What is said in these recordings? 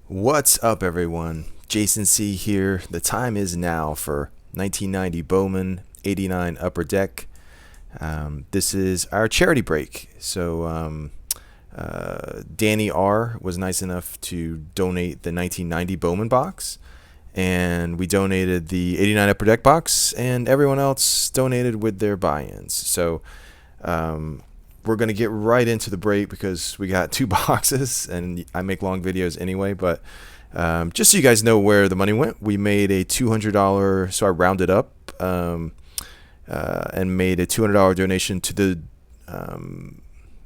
What's up, everyone? Jason C here. The time is now for 1990 Bowman 89 Upper Deck. This is our charity break. So, Danny R was nice enough to donate the 1990 Bowman box, and we donated the 89 Upper Deck box, and everyone else donated with their buy-ins. So, we're going to get right into the break because we got two boxes and I make long videos anyway, but just so you guys know where the money went, we made a $200, so I rounded up and made a $200 donation to the,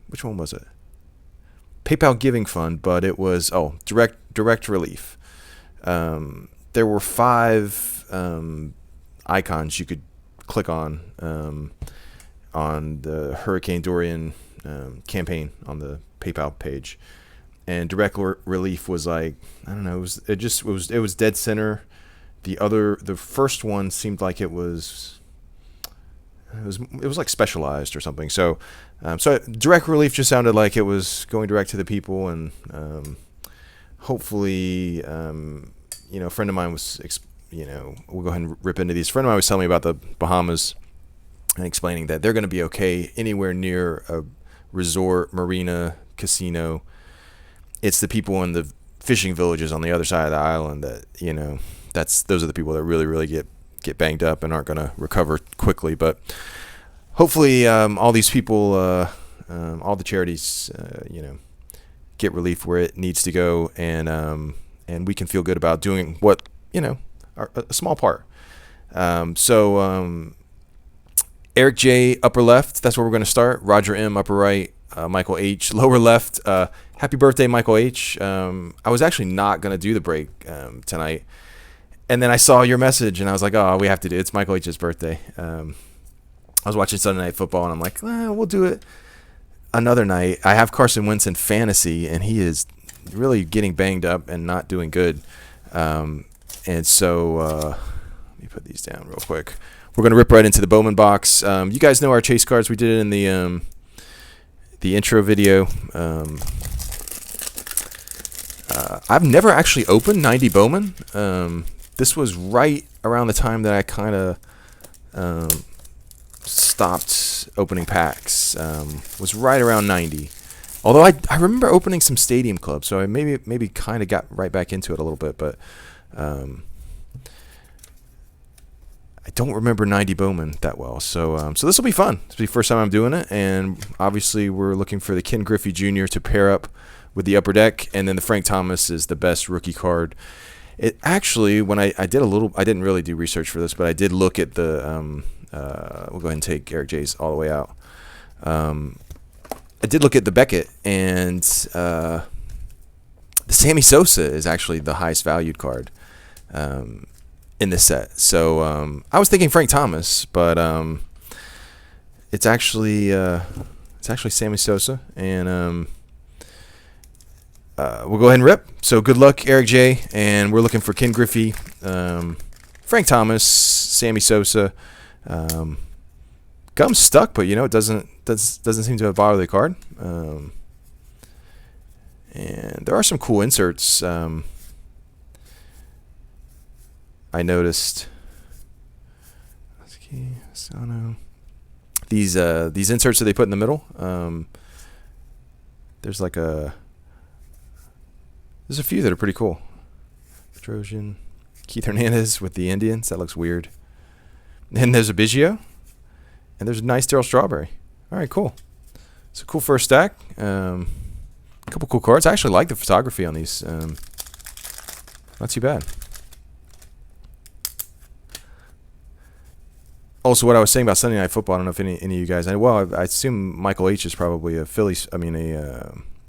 which one was it? PayPal Giving Fund, but it was, Direct Relief. There were 5 icons you could click on the Hurricane Dorian campaign on the PayPal page, and Direct Relief was like, I don't know, it was dead center. The first one seemed like it was like specialized or something. So Direct Relief just sounded like it was going direct to the people, and hopefully, a friend of mine was, we'll go ahead and rip into these. A friend of mine was telling me about the Bahamas and explaining that they're going to be okay anywhere near a resort, marina, casino. It's the people in the fishing villages on the other side of the island that, those are the people that really get banged up and aren't going to recover quickly. But hopefully all these people, all the charities, get relief where it needs to go, and we can feel good about doing what, a small part. Eric J, upper left, that's where we're going to start. Roger M, upper right. Michael H, lower left. Happy birthday, Michael H. I was actually not going to do the break tonight. And then I saw your message, and I was like, oh, we have to do it. It's Michael H's birthday. I was watching Sunday Night Football, and I'm like, we'll do it another night. I have Carson Wentz in fantasy, and he is really getting banged up and not doing good. And so let me put these down real quick. We're going to rip right into the Bowman box. You guys know our chase cards. We did it in the intro video. I've never actually opened 90 Bowman. This was right around the time that I kind of stopped opening packs. Was right around 90. Although I remember opening some Stadium Club, so I maybe kind of got right back into it a little bit, but I don't remember 90 Bowman that well, so this will be fun. This will be the first time I'm doing it, and obviously we're looking for the Griffey Jr. to pair up with the upper deck, and then the Frank Thomas is the best rookie card. It actually, when I did I didn't really do research for this, but I did look at the, we'll go ahead and take Eric J's all the way out. I did look at the Beckett, and the Sammy Sosa is actually the highest valued card in this set. So I was thinking Frank Thomas, but it's actually Sammy Sosa, and we'll go ahead and rip. So good luck, Eric J, and we're looking for Ken Griffey, Frank Thomas, Sammy Sosa. Gum's stuck, but it doesn't seem to have bothered the card. And there are some cool inserts. I noticed these inserts that they put in the middle. There's a few that are pretty cool. Petrosian, Keith Hernandez with the Indians. That looks weird. And there's a Biggio, and there's a nice Darryl Strawberry. All right, cool. It's a cool first stack. A couple cool cards. I actually like the photography on these. Not too bad. Also, what I was saying about Sunday Night Football, I don't know if any of you guys. I assume Michael H is probably a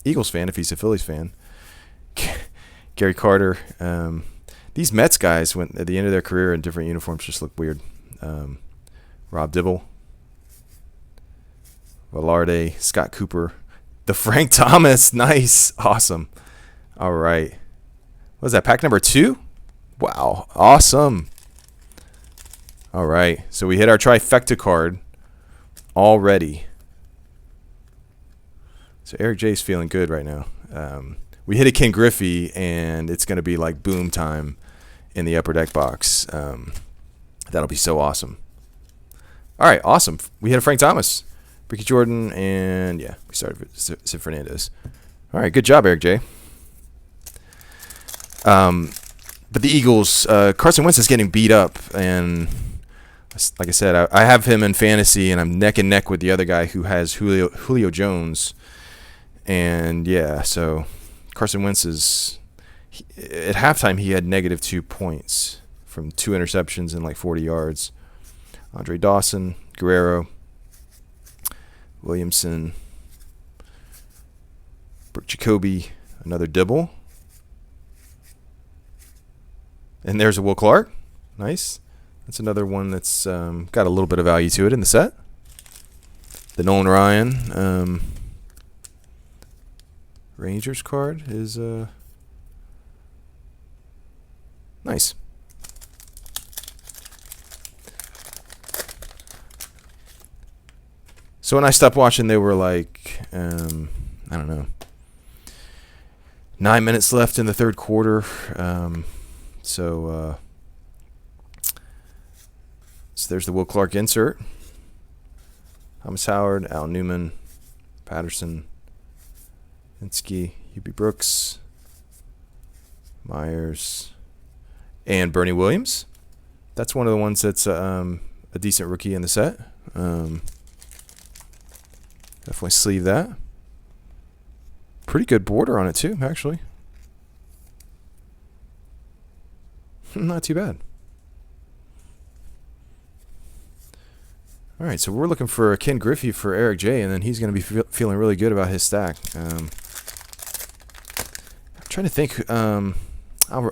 Eagles fan if he's a Phillies fan. Gary Carter. These Mets guys went at the end of their career in different uniforms, just look weird. Rob Dibble, Velarde, Scott Cooper, the Frank Thomas, nice, awesome. All right, what is that, pack number 2? Wow, awesome. All right, so we hit our trifecta card already. So Eric J's feeling good right now. we hit a Ken Griffey, and it's going to be like boom time in the upper deck box. That'll be so awesome. All right, awesome. We hit a Frank Thomas, Ricky Jordan, and yeah, we started with Sid Fernandez. All right, good job, Eric J. But the Eagles, Carson Wentz is getting beat up, and like I said, I have him in fantasy, and I'm neck and neck with the other guy who has Julio Jones. And yeah, so Carson Wentz at halftime he had -2 points from 2 interceptions and like 40 yards. Andre Dawson, Guerrero, Williamson, Brooke Jacoby, another dibble. And there's a Will Clark. Nice. That's another one that's got a little bit of value to it in the set. The Nolan Ryan Rangers card is nice. So when I stopped watching, they were like, I don't know, 9 minutes left in the third quarter. So there's the Will Clark insert. Thomas Howard, Al Newman, Patterson, Insky, U.B. Brooks, Myers, and Bernie Williams. That's one of the ones that's a decent rookie in the set. Definitely sleeve that. Pretty good border on it too, actually. Not too bad. All right, so we're looking for a Ken Griffey for Eric J, and then he's going to be feeling really good about his stack. I'm trying to think. I'll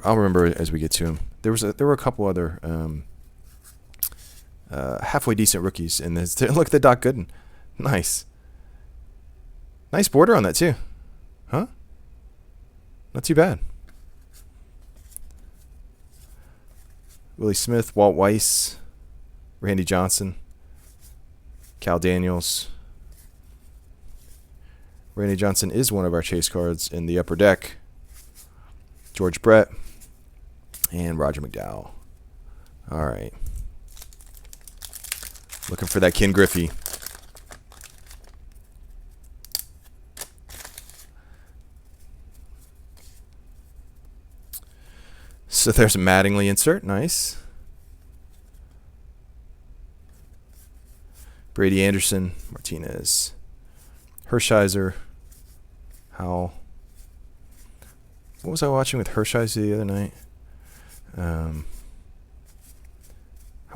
remember as we get to him. There were a couple other halfway decent rookies in this. Look at the Doc Gooden. Nice. Nice border on that too. Huh? Not too bad. Willie Smith, Walt Weiss, Randy Johnson, Cal Daniels. Randy Johnson is one of our chase cards in the upper deck. George Brett and Roger McDowell. All right. Looking for that Ken Griffey. So there's a Mattingly insert. Nice. Brady Anderson, Martinez, Hershiser, Howell. What was I watching with Hershiser the other night? I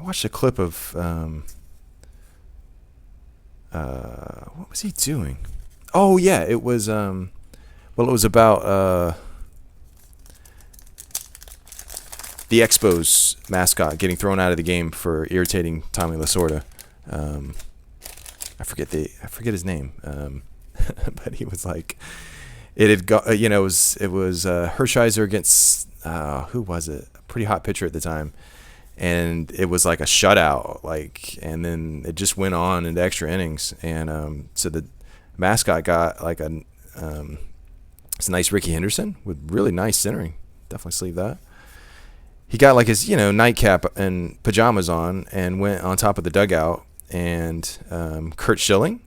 watched a clip of what was he doing? Oh yeah, it was it was about the Expos mascot getting thrown out of the game for irritating Tommy Lasorda. I forget his name, but he was like, it had got, it was Hershiser against who was it? A pretty hot pitcher at the time, and it was like a shutout, and then it just went on into extra innings, and so the mascot got like it's a nice Ricky Henderson with really nice centering. Definitely sleeve that. He got like his nightcap and pajamas on and went on top of the dugout. And Kurt Schilling,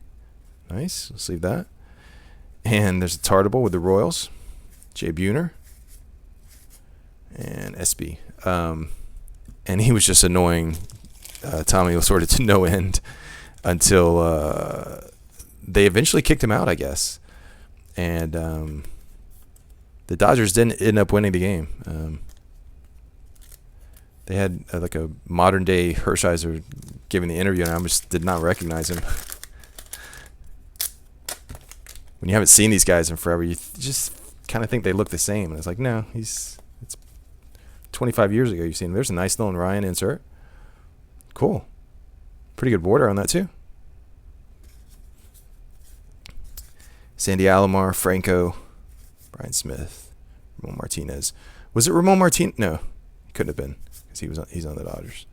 nice. We'll leave that. And there's a Tartable with the Royals, Jay Buhner, and SB. And he was just annoying Tommy Lasorda to no end until they eventually kicked him out, I guess. And the Dodgers didn't end up winning the game. They had like a modern day Hershiser giving the interview, and I just did not recognize him. When you haven't seen these guys in forever, you just kind of think they look the same. And it's like, no, it's 25 years ago you've seen him. There's a nice Nolan Ryan insert. Cool. Pretty good border on that too. Sandy Alomar, Franco, Brian Smith, Ramon Martinez. Was it Ramon Martinez? No, it couldn't have been. He's on the Dodgers.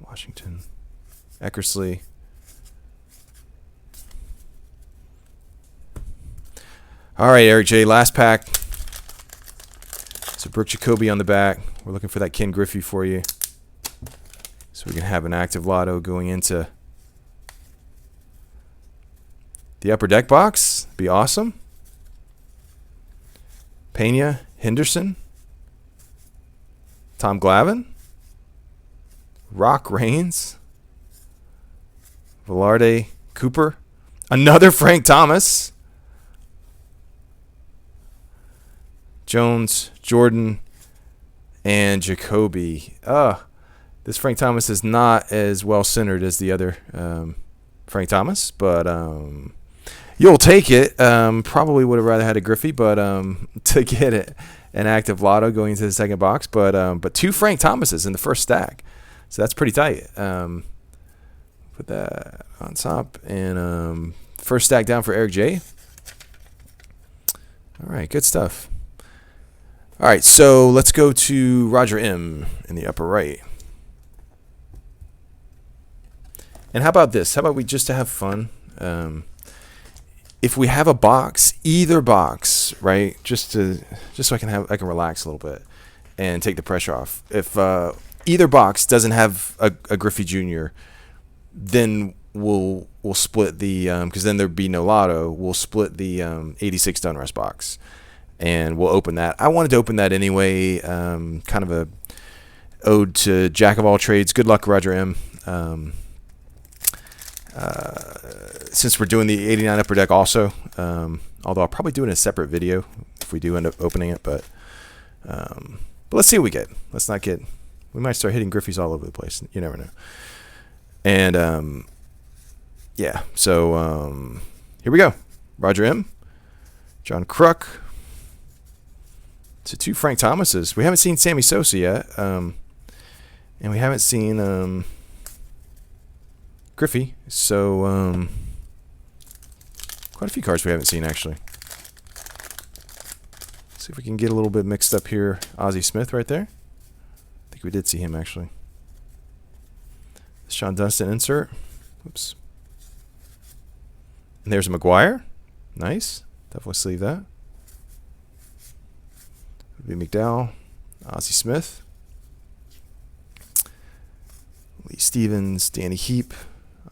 Washington, Eckersley. All right, Eric J. Last pack. So Brooke Jacoby on the back. We're looking for that Ken Griffey for you, so we can have an active lotto going into the upper deck box. Be awesome. Pena, Henderson, Tom Glavine, Rock Reigns, Velarde, Cooper, another Frank Thomas, Jones, Jordan, and Jacoby. This Frank Thomas is not as well centered as the other Frank Thomas, but you'll take it. Probably would have rather had a Griffey, but to get it, an active lotto going into the second box. But 2 Frank Thomases in the first stack, so that's pretty tight. Put that on top, and first stack down for Eric J. All right, good stuff. All right, so let's go to Roger M in the upper right. And how about this? How about we, just to have fun, if we have a box, either box, right? Just so I can relax a little bit and take the pressure off. If either box doesn't have a Griffey Jr., then we'll split the because then there'd be no lotto. We'll split the 86 Donruss box, and we'll open that. I wanted to open that anyway. Kind of a ode to Jack of all trades. Good luck, Roger M. Since we're doing the 89 upper deck also, although I'll probably do it in a separate video if we do end up opening it, but let's see what we get. Let's not get, we might start hitting Griffeys all over the place. You never know. And yeah, so here we go. Roger M, John Kruk. So 2 Frank Thomases. We haven't seen Sammy Sosa yet, and we haven't seen Griffey. So quite a few cards we haven't seen actually. See if we can get a little bit mixed up here. Ozzie Smith right there. I think we did see him actually. Sean Dunston insert. Oops. And there's a McGuire. Nice. Definitely sleeve that. B. McDowell. Ozzie Smith. Lee Stevens. Danny Heap.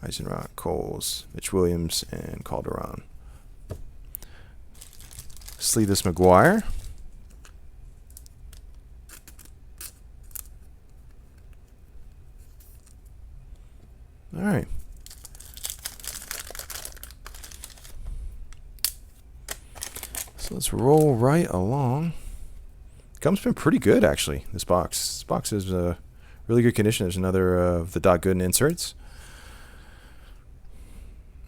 Eisenrock. Coles. Mitch Williams. And Calderon. Sleeve this McGuire. All right. So let's roll right along. Gum's been pretty good actually. This box. This box is really good condition. There's another of the Dot Gooden inserts.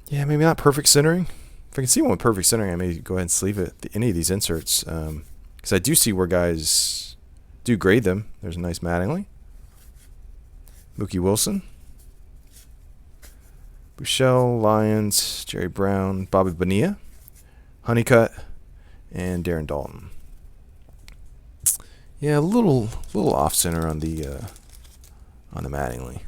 Yeah, maybe not perfect centering. If I can see one with perfect centering, I may go ahead and sleeve it. Any of these inserts, because I do see where guys do grade them. There's a nice Mattingly. Mookie Wilson. Bouchel, Lyons, Jerry Brown, Bobby Bonilla, Honeycutt, and Darren Dalton. Yeah, a little off center on the Mattingly.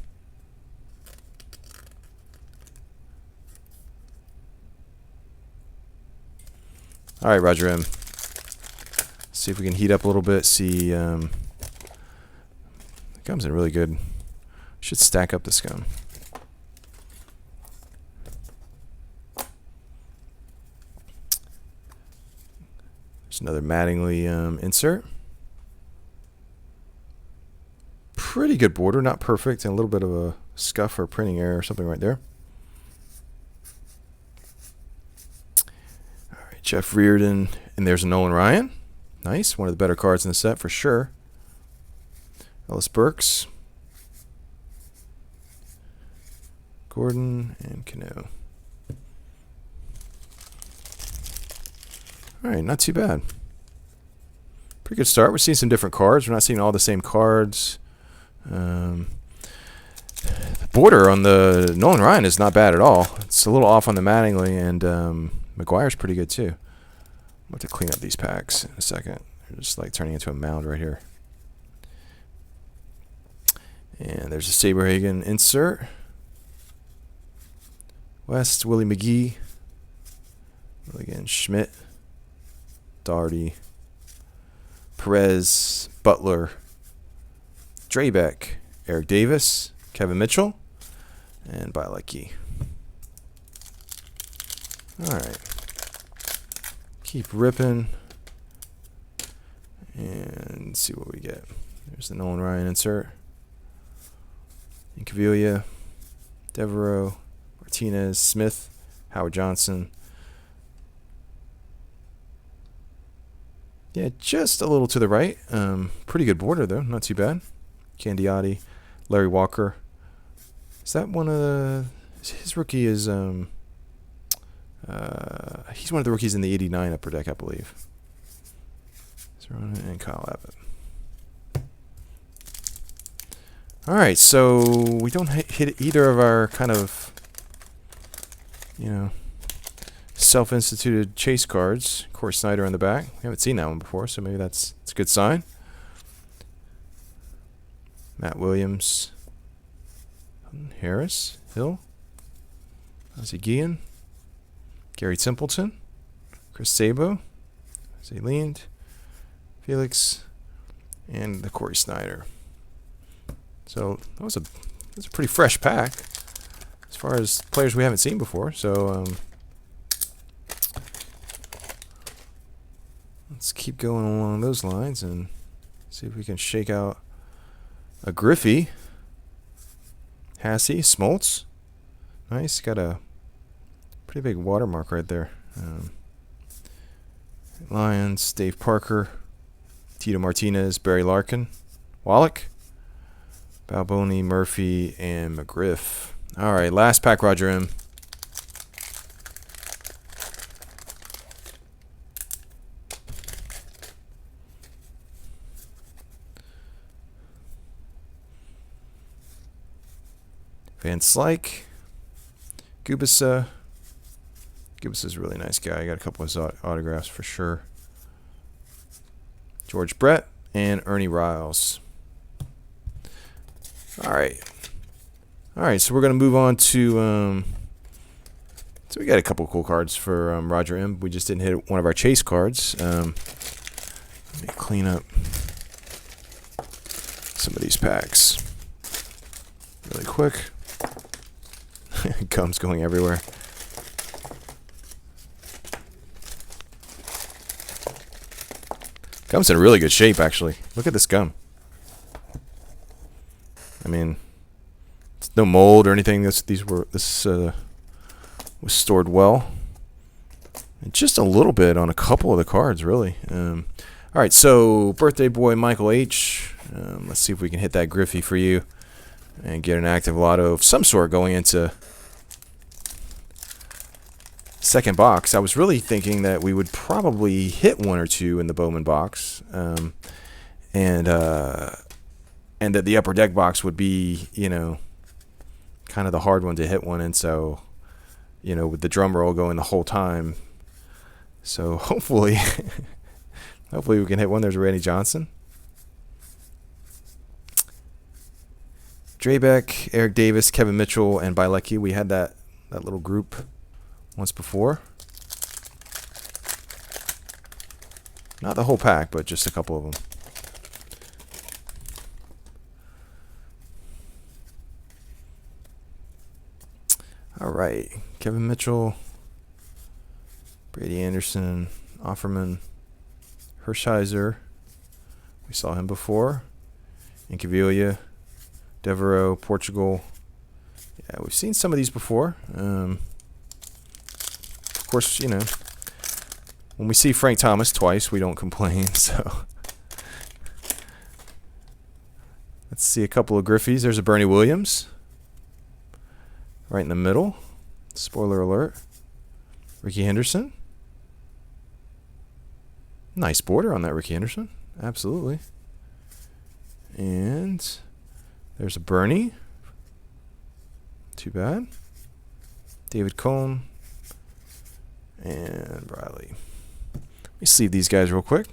All right, Roger M. See if we can heat up a little bit. See, the gum's in really good. Should stack up this gum. There's another Mattingly insert. Pretty good border, not perfect, and a little bit of a scuff or printing error or something right there. All right, Jeff Reardon, and there's a Nolan Ryan. Nice, one of the better cards in the set for sure. Ellis Burks, Gordon, and Cano. All right, not too bad. Pretty good start. We're seeing some different cards. We're not seeing all the same cards. The border on the Nolan Ryan is not bad at all. It's a little off on the Mattingly, and McGuire's pretty good too. I'm about to clean up these packs in a second. They're just like turning into a mound right here. And there's a Saberhagen insert. West, Willie McGee. Again, Schmidt. Doherty, Perez, Butler, Drabek, Eric Davis, Kevin Mitchell, and Bielecki. All right. Keep ripping. And see what we get. There's the Nolan Ryan insert. Incaviglia, Devereaux, Martinez, Smith, Howard Johnson. Yeah, just a little to the right. Pretty good border, though. Not too bad. Candiotti, Larry Walker. Is that one of the... His rookie is... he's one of the rookies in the 89 Upper Deck, I believe. And Kyle Abbott. All right, so we don't hit either of our kind of, self-instituted chase cards. Corey Snyder on the back. We haven't seen that one before, so maybe that's a good sign. Matt Williams, Harris, Hill, Ozzie Guillen, Gary Templeton, Chris Sabo, Ozzie Leand, Felix, and the Corey Snyder. So that was a pretty fresh pack as far as players we haven't seen before. So let's keep going along those lines and see if we can shake out a Griffey, Hassey, Smoltz. Nice, got a pretty big watermark right there. Lions, Dave Parker, Tito Martinez, Barry Larkin, Wallach, Balboni, Murphy, and McGriff. All right, last pack, Roger M. Van Slyke, Gubasa. Gubasa's a really nice guy. I got a couple of his autographs for sure. George Brett and Ernie Riles. All right. So we're going to move on to... so we got a couple of cool cards for Roger M. We just didn't hit one of our chase cards. Let me clean up some of these packs really quick. Gum's going everywhere. Gum's in really good shape, actually. Look at this gum. I mean, it's no mold or anything. This was stored well. And just a little bit on a couple of the cards, really. All right, so birthday boy Michael H. Let's see if we can hit that Griffey for you and get an active lotto of some sort going into second box. I was really thinking that we would probably hit one or two in the Bowman box, and that the upper deck box would be, kind of the hard one to hit one in. So, with the drum roll going the whole time. So hopefully, we can hit one. There's Randy Johnson, Drabek, Eric Davis, Kevin Mitchell, and Bielecki. We had that little group once before. Not the whole pack, but just a couple of them. All right. Kevin Mitchell, Brady Anderson, Offerman, Hershiser. We saw him before. Incaviglia, Devereaux, Portugal. Yeah, we've seen some of these before. Of course, when we see Frank Thomas twice, we don't complain. So let's see a couple of Griffeys. There's a Bernie Williams right in the middle. Spoiler alert. Ricky Henderson. Nice border on that Ricky Henderson. Absolutely. And there's a Bernie. Too bad. David Cohn. And Briley. Let me sleeve these guys real quick.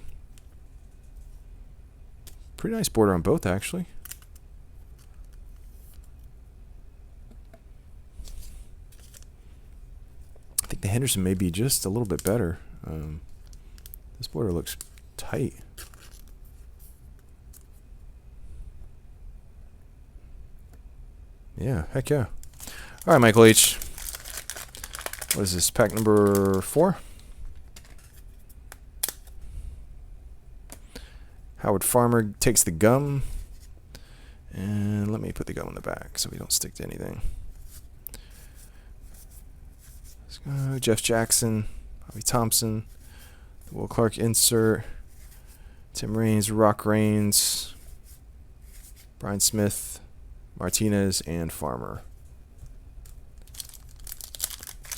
Pretty nice border on both, actually. I think the Henderson may be just a little bit better. This border looks tight. Yeah, heck yeah. All right, Michael H. What is this? Pack number 4? Howard Farmer takes the gum. And let me put the gum in the back so we don't stick to anything. Let's go. Jeff Jackson, Bobby Thompson, the Will Clark insert, Tim Raines, Rock Raines, Brian Smith, Martinez, and Farmer.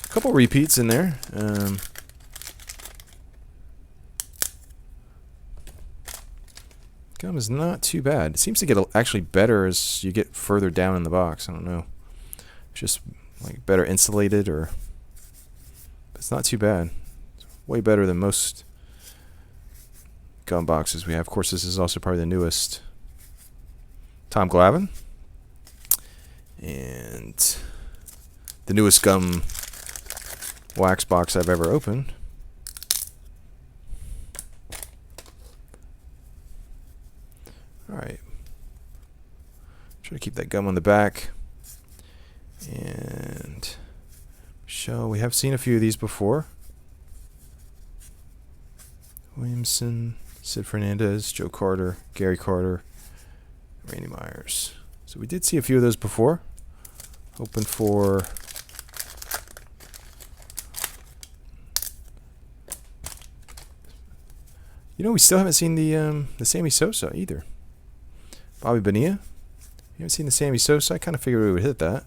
A couple repeats in there. Gum is not too bad. It seems to get actually better as you get further down in the box. I don't know. It's just like better insulated, or it's not too bad. It's way better than most gum boxes we have. Of course, this is also probably the newest. Tom Glavine. And the newest gum wax box I've ever opened. Alright. Try to keep that gum on the back. And we have seen a few of these before. Williamson, Sid Fernandez, Joe Carter, Gary Carter, Randy Myers. So we did see a few of those before. Hoping for we still haven't seen the Sammy Sosa either. Bobby Bonilla. You haven't seen the Sammy Sosa. I kind of figured we would hit that.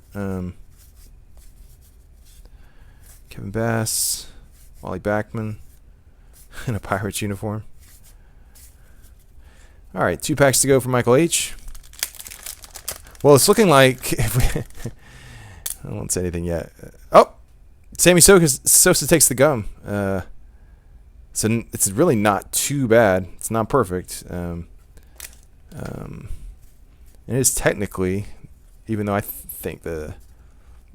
Kevin Bass, Wally Backman in a Pirates uniform. All right, 2 packs to go for Michael H. Well, it's looking like I won't say anything yet. Oh, Sammy Sosa takes the gum. So it's really not too bad. It's not perfect. It is technically, even though I think the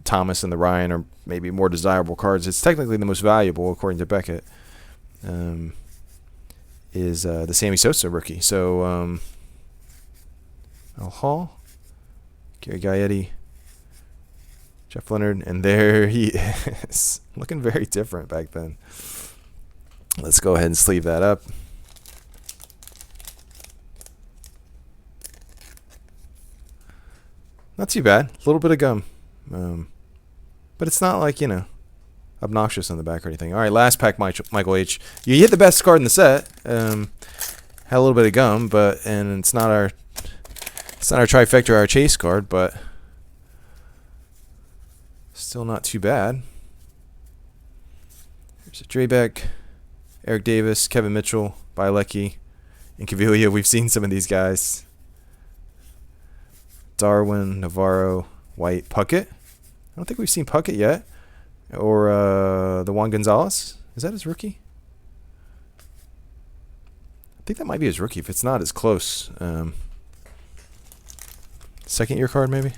Thomas and the Ryan are maybe more desirable cards, it's technically the most valuable, according to Beckett, is the Sammy Sosa rookie. So, Al Hall, Gary Gaetti, Jeff Leonard, and there he is. Looking very different back then. Let's go ahead and sleeve that up. Not too bad. A little bit of gum. But it's not like, obnoxious on the back or anything. All right, last pack, Michael H. You hit the best card in the set. Had a little bit of gum, and it's not our trifecta or our chase card, but still not too bad. Here's a Drabek, Eric Davis, Kevin Mitchell, Bielecki, and Caviglia. We've seen some of these guys. Darwin, Navarro, White, Puckett. I don't think we've seen Puckett yet. Or the Juan Gonzalez. Is that his rookie? I think that might be his rookie. If it's not, it's close. Second year card, maybe?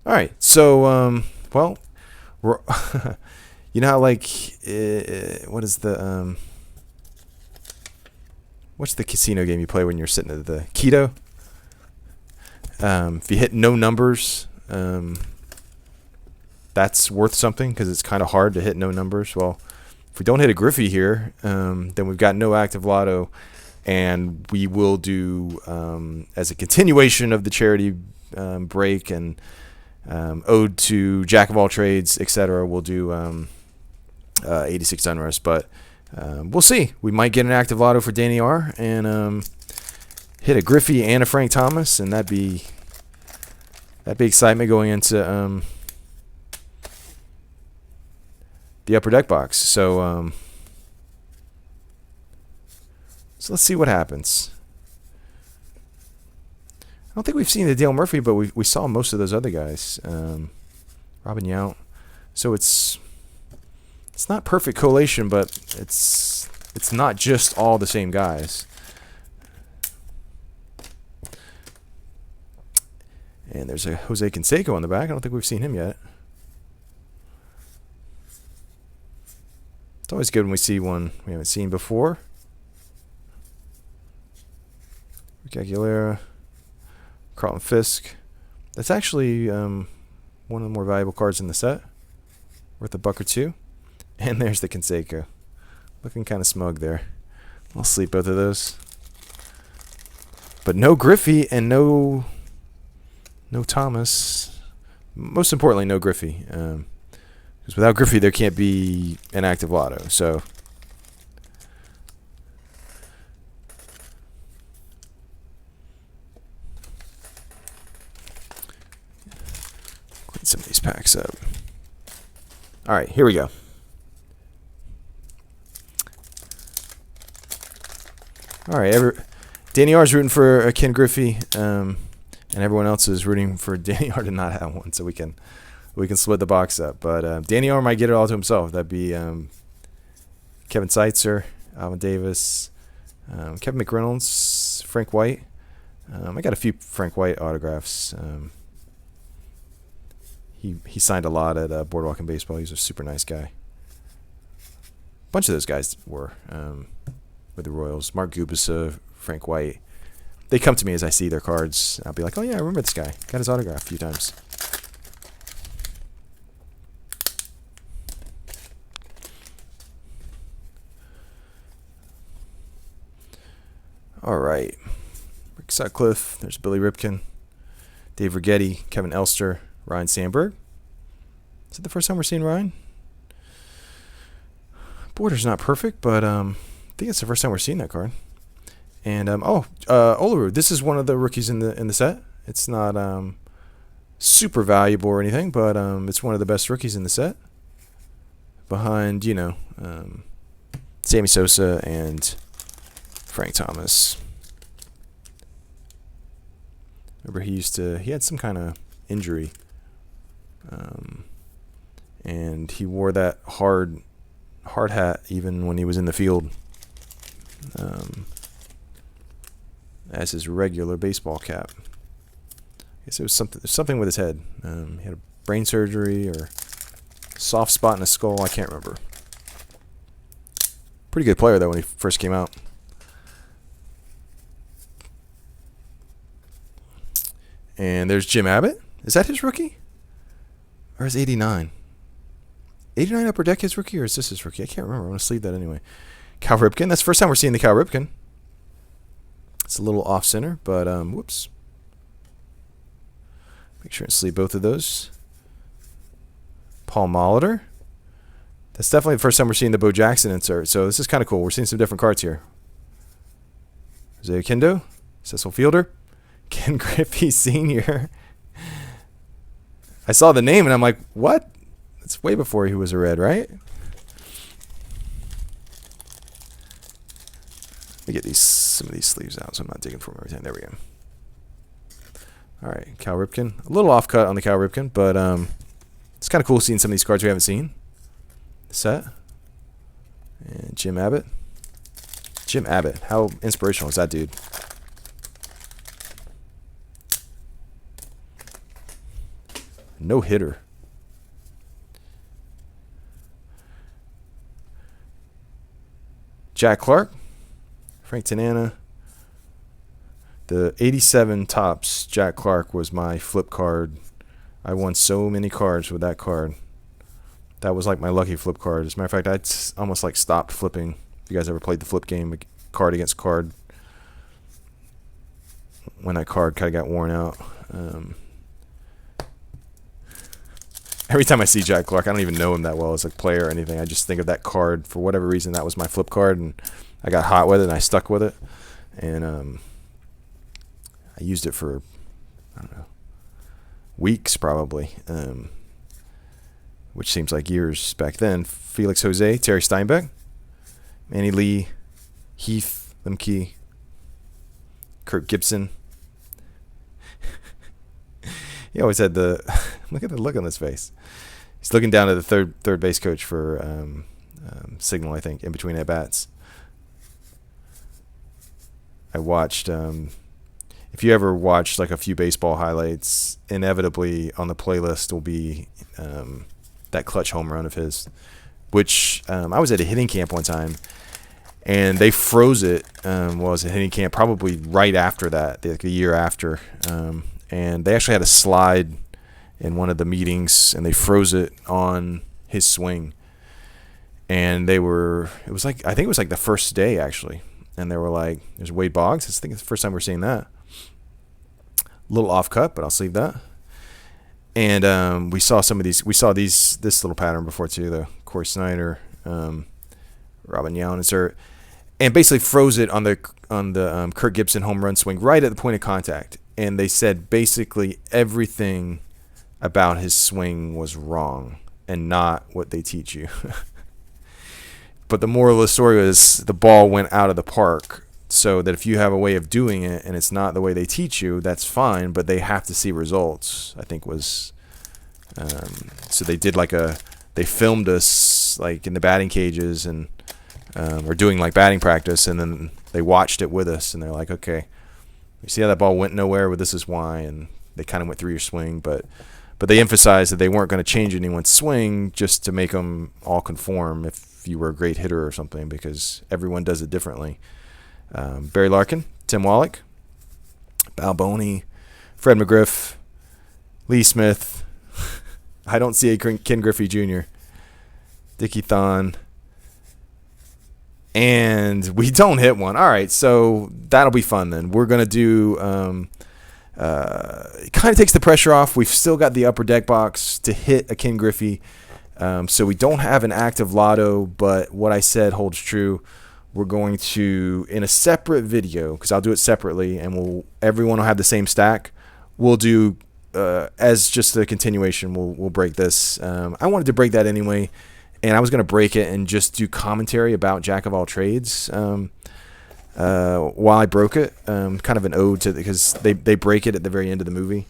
All right. So, well, we're you know how, like, what is the... what's the casino game you play when you're sitting at the Keto? If you hit no numbers, that's worth something because it's kind of hard to hit no numbers. Well, if we don't hit a Griffey here, then we've got no active lotto, and we will do, as a continuation of the charity break and ode to Jack of all trades, etc., we'll do 86 Unrest. But we'll see. We might get an active lotto for Danny R. and hit a Griffey and a Frank Thomas, and that'd be excitement going into the upper deck box. So let's see what happens. I don't think we've seen the Dale Murphy, but we saw most of those other guys. Robin Yount. So it's not perfect collation, but it's not just all the same guys. And there's a Jose Canseco on the back. I don't think we've seen him yet. It's always good when we see one we haven't seen before. Rick Aguilera, Carlton Fisk. That's actually one of the more valuable cards in the set, worth $1 or $2. And there's the Canseco, looking kind of smug there. I'll sleep both of those. But no Griffey and no Thomas. Most importantly, no Griffey. Because without Griffey, there can't be an active lotto. So clean some of these packs up. All right, here we go. All right, Danny R is rooting for Ken Griffey, and everyone else is rooting for Danny R to not have one, so we can split the box up. But Danny R might get it all to himself. That'd be Kevin Seitzer, Alvin Davis, Kevin McReynolds, Frank White. I got a few Frank White autographs. He signed a lot at Boardwalk and Baseball. He's a super nice guy. A bunch of those guys were with the Royals. Mark Gubicza, Frank White. They come to me as I see their cards. I'll be like, oh yeah, I remember this guy. Got his autograph a few times. All right. Rick Sutcliffe. There's Billy Ripken. Dave Righetti. Kevin Elster. Ryan Sandberg. Is it the first time we're seeing Ryan? Border's not perfect, but I think it's the first time we're seeing that card. And Olerud. This is one of the rookies in the set. It's not super valuable or anything, but it's one of the best rookies in the set. Behind, Sammy Sosa and Frank Thomas. Remember, he had some kind of injury, and he wore that hard hat even when he was in the field, as his regular baseball cap. I guess it was something with his head. He had a brain surgery or soft spot in his skull. I can't remember. Pretty good player though when he first came out. And there's Jim Abbott. Is that his rookie? Or is 89? 89 Upper Deck his rookie, or is this his rookie? I can't remember. I'm going to sleeve that anyway. Cal Ripken. That's the first time we're seeing the Cal Ripken. It's a little off center, but whoops. Make sure and sleeve both of those. Paul Molitor. That's definitely the first time we're seeing the Bo Jackson insert, so this is kind of cool. We're seeing some different cards here. Jose Oquendo. Cecil Fielder. Ken Griffey Sr. I saw the name and I'm like, what? That's way before he was a Red, right? Let me get some of these sleeves out so I'm not digging for them every time. There we go. All right, Cal Ripken. A little off cut on the Cal Ripken, but it's kind of cool seeing some of these cards we haven't seen. Set. And Jim Abbott. Jim Abbott. How inspirational is that dude? No hitter. Jack Clark. Frank Tanana. The 87 Topps Jack Clark was my flip card. I won so many cards with that card. That was like my lucky flip card. As a matter of fact, I almost like stopped flipping. If you guys ever played the flip game, card against card, when that card kind of got worn out. Every time I see Jack Clark, I don't even know him that well as a player or anything. I just think of that card. For whatever reason, that was my flip card, and I got hot with it, and I stuck with it. And I used it for, I don't know, weeks probably, which seems like years back then. Felix Jose, Terry Steinbeck, Manny Lee, Heath Lemke, Kirk Gibson. He always had the look at the look on his face. He's looking down at the third base coach for Signal, I think, in between at bats. I watched. If you ever watch like a few baseball highlights, inevitably on the playlist will be that clutch home run of his. which I was at a hitting camp one time, and they froze it. Well, I was at a hitting camp probably right after that, like a year after, and they actually had a slide in one of the meetings, and they froze it on his swing. And it was like, I think it was like the first day actually, and they were like, "There's Wade Boggs." I think it's the first time we're seeing that. A little off cut, but I'll sleeve that. And we saw this little pattern before too, the Corey Snyder, Robin Yountzer, and basically froze it on the Kirk Gibson home run swing right at the point of contact. And they said basically everything about his swing was wrong and not what they teach you. But the moral of the story was the ball went out of the park, so that if you have a way of doing it and it's not the way they teach you, that's fine, but they have to see results, I think was. So they did they filmed us like in the batting cages and or doing like batting practice, and then they watched it with us, and they're like, okay, you see how that ball went nowhere? Well, this is why. And they kind of went through your swing, but they emphasized that they weren't going to change anyone's swing just to make them all conform if you were a great hitter or something, because everyone does it differently. Barry Larkin, Tim Wallach, Bal Boney, Fred McGriff, Lee Smith. I don't see a Ken Griffey Jr., Dickie Thon, and we don't hit one. All right, so that'll be fun then. We're going to do it kind of takes the pressure off. We've still got the upper deck box to hit a Ken Griffey. So we don't have an active lotto, but what I said holds true. We're going to, in a separate video, because I'll do it separately, and everyone will have the same stack. We'll do, as just a continuation, we'll break this. I wanted to break that anyway, and I was going to break it and just do commentary about Jack of All Trades while I broke it. Kind of an ode to, because they break it at the very end of the movie.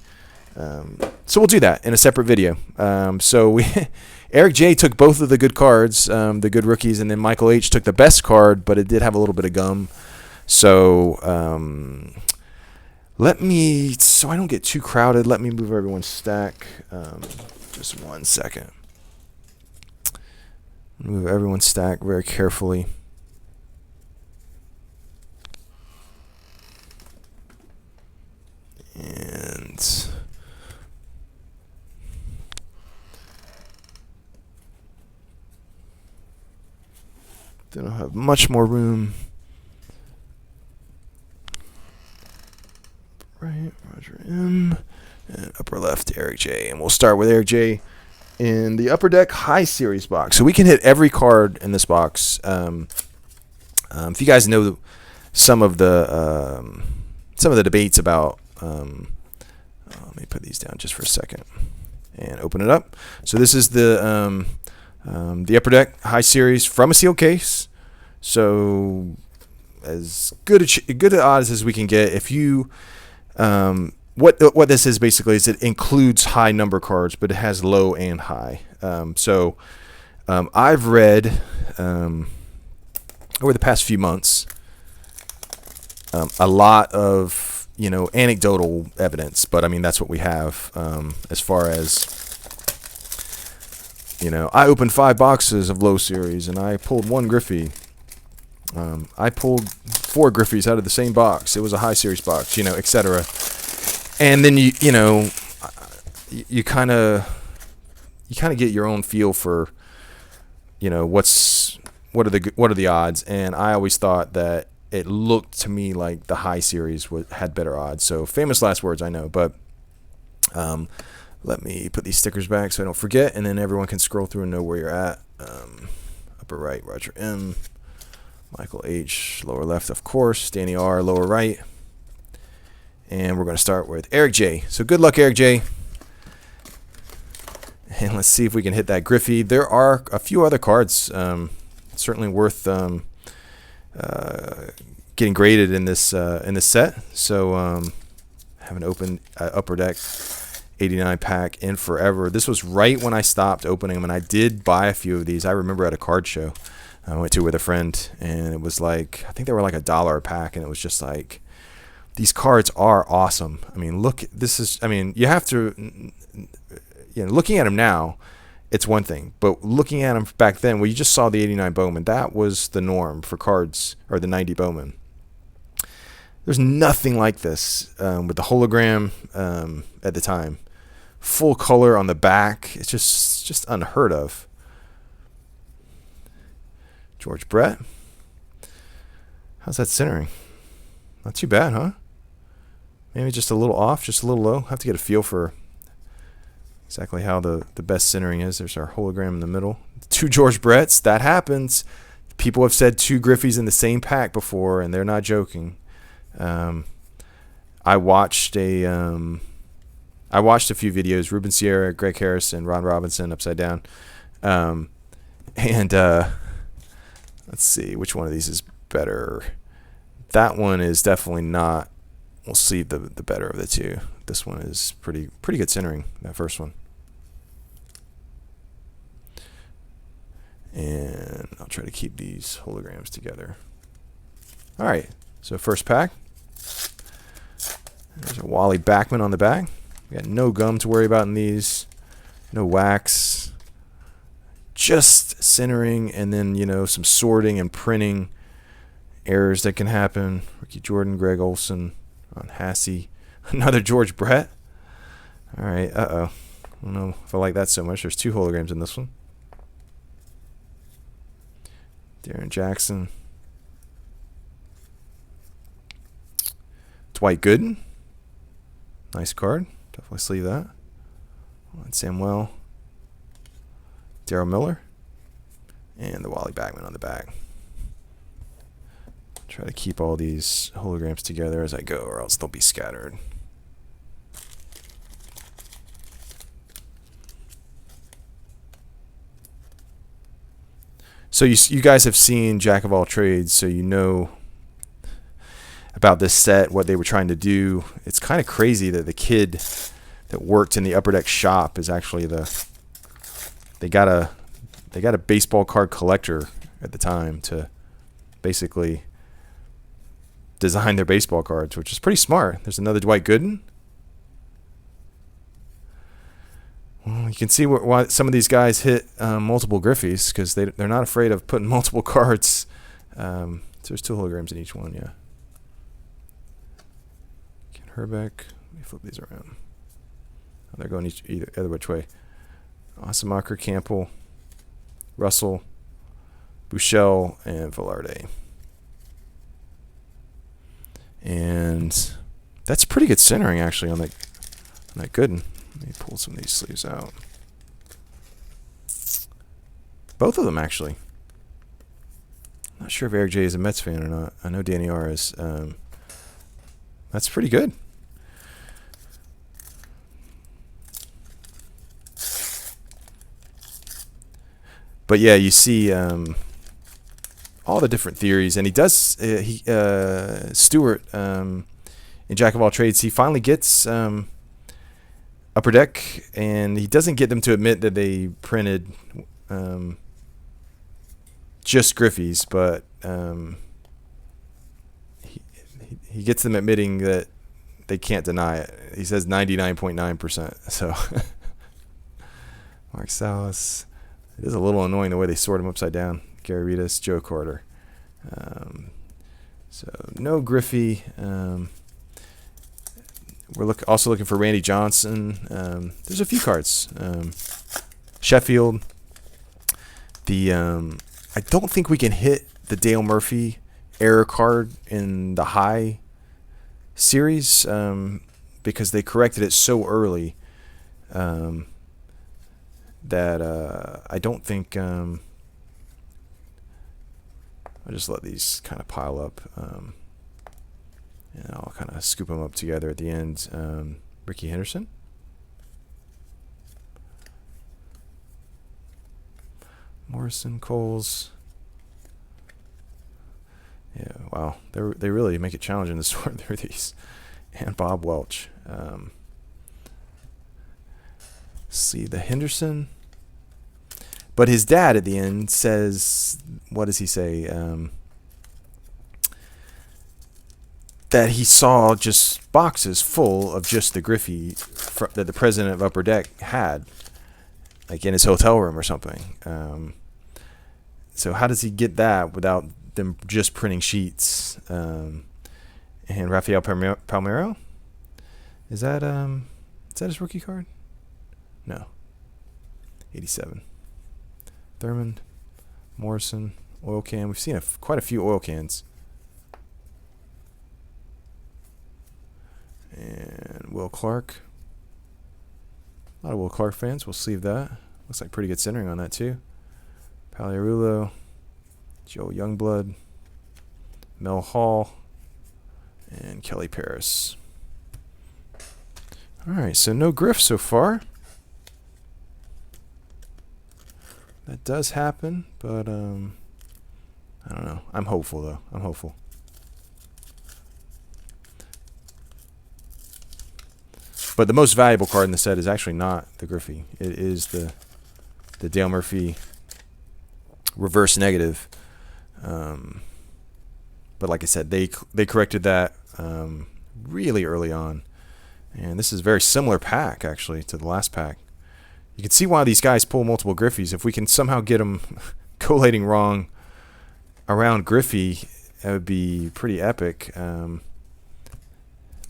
So we'll do that in a separate video. So Eric J took both of the good cards, the good rookies, and then Michael H took the best card, but it did have a little bit of gum. So so I don't get too crowded, let me move everyone's stack. Just 1 second. Move everyone's stack very carefully. And then I'll have much more room. Right, Roger M. And upper left, Eric J. And we'll start with Eric J. in the Upper Deck High Series box. So we can hit every card in this box. If you guys know some of the debates about, let me put these down just for a second and open it up. So this is the Upper Deck High Series from a sealed case. So as good odds as we can get. If you what this is basically is it includes high number cards, but it has low and high. So I've read over the past few months a lot of anecdotal evidence, but I mean that's what we have as far as I opened 5 boxes of low series and I pulled 1 Griffey. I pulled 4 Griffeys out of the same box. It was a high series box, etc. And then you kind of get your own feel for what are the odds. And I always thought that it looked to me like the high series had better odds. So famous last words, I know, but let me put these stickers back so I don't forget, and then everyone can scroll through and know where you're at. Upper right, Roger M. Michael H. Lower left, of course. Danny R. Lower right. And we're going to start with Eric J. So good luck, Eric J. And let's see if we can hit that Griffey. There are a few other cards certainly worth getting graded in this set. So haven't opened Upper Deck 89 pack in forever. This was right when I stopped opening them, and I did buy a few of these. I remember at a card show I went to with a friend, and it was like, I think they were like $1 a pack, and it was just like, these cards are awesome. I mean, look, you have to, looking at them now, it's one thing. But looking at them back then, well, you just saw the 89 Bowman. That was the norm for cards, or the 90 Bowman. There's nothing like this with the hologram at the time. Full color on the back. It's just unheard of. George Brett. How's that centering? Not too bad, huh? Maybe just a little off, just a little low. Have to get a feel for exactly how the best centering is. There's our hologram in the middle. 2 George Bretts. That happens. People have said 2 Griffeys in the same pack before, and they're not joking. I watched a few videos. Ruben Sierra, Greg Harris, and Ron Robinson, Upside Down. Let's see which one of these is better. That one is definitely not. We'll see the better of the two. This one is pretty good centering, that first one. And I'll try to keep these holograms together. All right, so first pack. There's a Wally Backman on the back. We got no gum to worry about in these. No wax. Just centering, and then, you know, some sorting and printing errors that can happen. Ricky Jordan, Greg Olson, Ron Hassey. Another George Brett. All right, I don't know if I like that so much. There's 2 holograms in this one. Darren Jackson. Dwight Gooden. Nice card. Definitely sleeve that. And Samuel. Daryl Miller. And the Wally Backman on the back. Try to keep all these holograms together as I go, or else they'll be scattered. So you guys have seen Jack of All Trades, so you know about this set, what they were trying to do. It's kind of crazy that the kid that worked in the Upper Deck shop is actually they got a baseball card collector at the time to basically design their baseball cards, which is pretty smart. There's another Dwight Gooden. Well, you can see why some of these guys hit multiple Griffeys, because they're not afraid of putting multiple cards. So there's 2 holograms in each one, yeah. Ken Herbeck. Let me flip these around. Oh, they're going either which way. Osamaker, Campbell, Russell, Bouchel, and Velarde. And that's pretty good centering, actually, on that Gooden. Let me pull some of these sleeves out. Both of them, actually. Not sure if Eric J is a Mets fan or not. I know Danny R is. That's pretty good. But yeah, you see all the different theories, and he does. Stewart in Jack of All Trades, he finally gets Upper Deck, and he doesn't get them to admit that they printed just Griffeys, but he gets them admitting that they can't deny it. He says 99.9%. So Mark Salas. It is a little annoying the way they sort them upside down. Gary Ritas, Joe Carter. So no Griffey. We're also looking for Randy Johnson. There's a few cards. Sheffield. I don't think we can hit the Dale Murphy error card in the high series because they corrected it so early that I don't think. I'll just let these kind of pile up. And I'll kind of scoop them up together at the end. Ricky Henderson. Morrison, Coles. Yeah, wow. They really make it challenging to sort through these. And Bob Welch. See the Henderson. But his dad at the end says, what does he say? That he saw just boxes full of just the Griffey that the president of Upper Deck had. like in his hotel room or something. So how does he get that without them just printing sheets? And Rafael Palmeiro, is that his rookie card? No. 87. Thurmond, Morrison, oil can. We've seen quite a few oil cans. And Will Clark. A lot of Will Clark fans. We'll sleeve that. Looks like pretty good centering on that too. Paliarulo, Joe Youngblood, Mel Hall, and Kelly Paris. All right, so no Griff so far. That does happen, but I don't know. I'm hopeful though. I'm hopeful. But the most valuable card in the set is actually not the Griffey. It is the Dale Murphy reverse negative. But like I said, they corrected that really early on. And this is a very similar pack, actually, to the last pack. You can see why these guys pull multiple Griffies. If we can somehow get them collating wrong around Griffey, that would be pretty epic.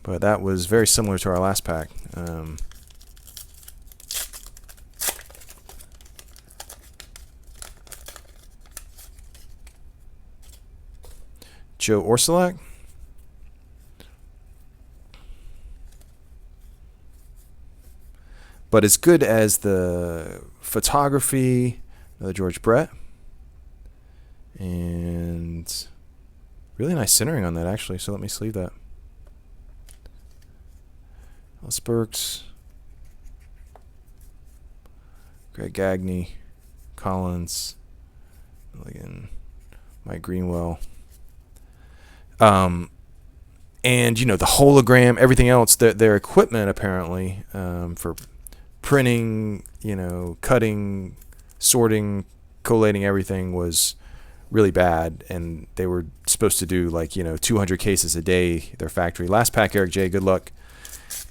But that was very similar to our last pack. Joe Orsulak. But as good as the photography, another George Brett. And really nice centering on that, actually. So let me sleeve that. Ellis Burks. Greg Gagne. Collins. Milligan. Mike Greenwell. And, you know, the hologram, everything else, their equipment apparently for printing, you know, cutting, sorting, collating everything was really bad. And they were supposed to do like, you know, 200 cases a day, their factory. Last pack, Eric J., good luck.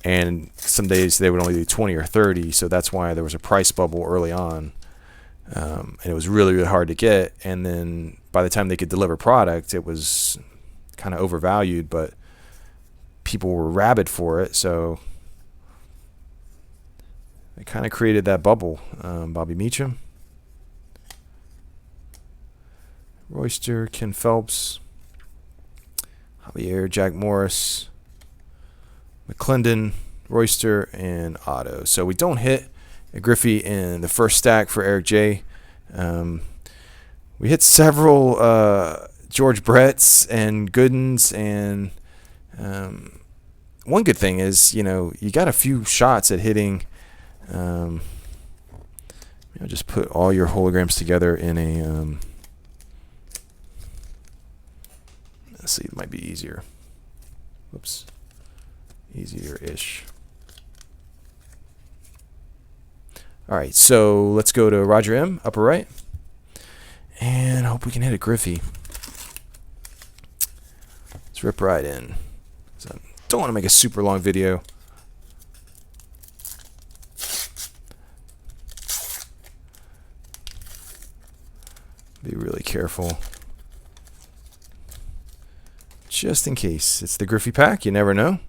And some days they would only do 20 or 30. So that's why there was a price bubble early on. And it was really, really hard to get. And then by the time they could deliver product, it was kind of overvalued, but people were rabid for it, so it kind of created that bubble. Bobby Meacham, Royster, Ken Phelps, Javier, Jack Morris, McClendon, Royster, and Otto. So we don't hit a Griffey in the first stack for Eric J. We hit several George Bretts and Goodens, and one good thing is, you know, you got a few shots at hitting. You know, just put all your holograms together in a. Let's see, it might be easier. Whoops, easier-ish. All right, so let's go to Roger M, upper right, and I hope we can hit a Griffey. Let's rip right in. So don't want to make a super long video. Be really careful. Just in case. It's the Griffey pack. You never know.